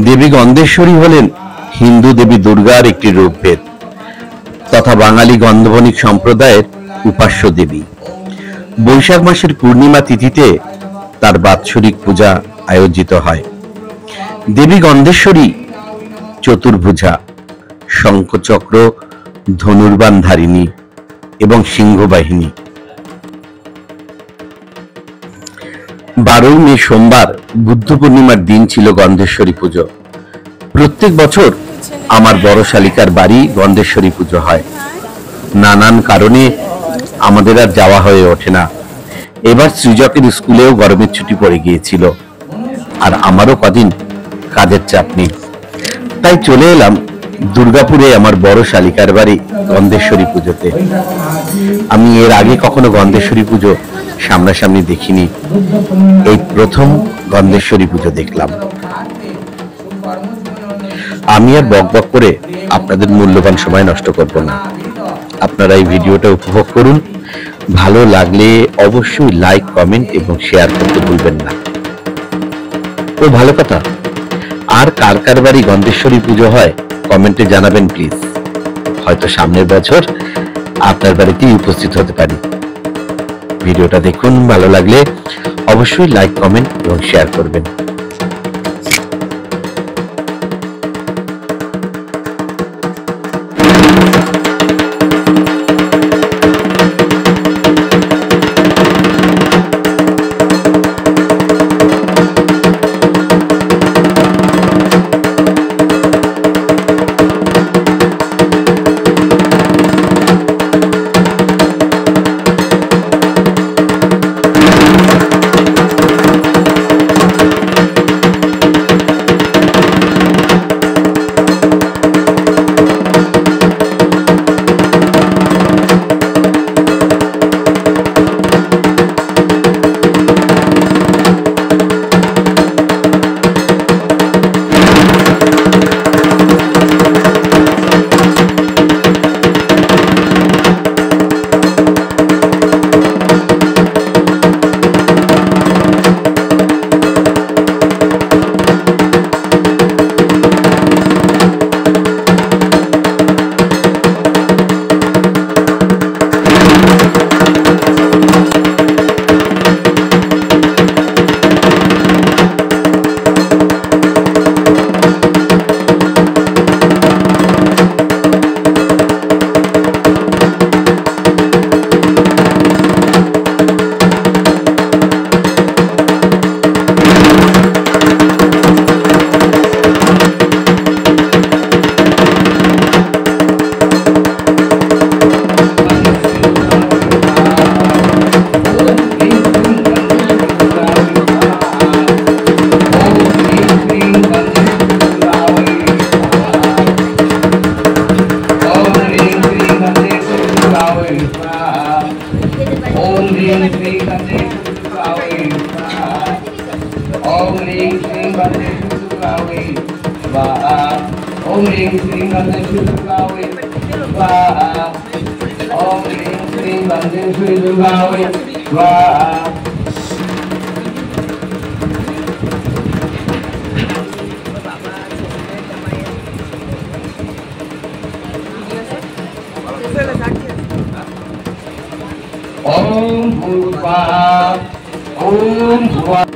দেবী গন্ধেশ্বরী হলেন হিন্দু দেবী দুর্গার একটি রূপভেদ তথা বাঙালি গন্ধবণিক সম্প্রদায়ের উপাস্য দেবী। বৈশাখ মাসের পূর্ণিমা তিথিতে তার বাৎসরিক পূজা আয়োজিত হয়। দেবী গন্ধেশ্বরী চতুর্ভুজা, শঙ্খচক্র ধনুর্বাণ ধারিণী এবং সিংহবাহিনী। 12 মে সোমবার বুদ্ধ পূর্ণিমার দিন ছিল গন্ধেশ্বরী পুজো। প্রত্যেক বছর আমার বড় শালিকার বাড়ি গন্ধেশ্বরী পুজো হয়। নানান কারণে আমাদের আর যাওয়া হয়ে ওঠে না। এবার সৃজকের স্কুলেও গরমের ছুটি পড়ে গিয়েছিল, আর আমারও কদিন কাজের চাপ নেই, তাই চলে এলাম দুর্গাপুরে আমার বড় শালিকার বাড়ি গন্ধেশ্বরী পুজোতে। আমি এর আগে কখনো গন্ধেশ্বরী পুজো সামনাসামনি দেখিনি, এই প্রথম গন্ধেশ্বরী পুজো দেখলাম। আমি আর বকবক করে আপনাদের মূল্যবান সময় নষ্ট করব না, আপনারা এই ভিডিওটা উপভোগ করুন। ভালো লাগলে অবশ্যই লাইক, কমেন্ট এবং শেয়ার করতে ভুলবেন না। ও ভালো কথা, আর কার কার বাড়ি গন্ধেশ্বরী পুজো হয় কমেন্টে জানাবেন প্লিজ। হয়তো সামনের বছর আপনার বাড়িতেই উপস্থিত হতে পারি। ভিডিওটা দেখুন, ভালো লাগলে অবশ্যই লাইক, কমেন্ট এবং শেয়ার করবেন। Om Bhurva Om Bhuva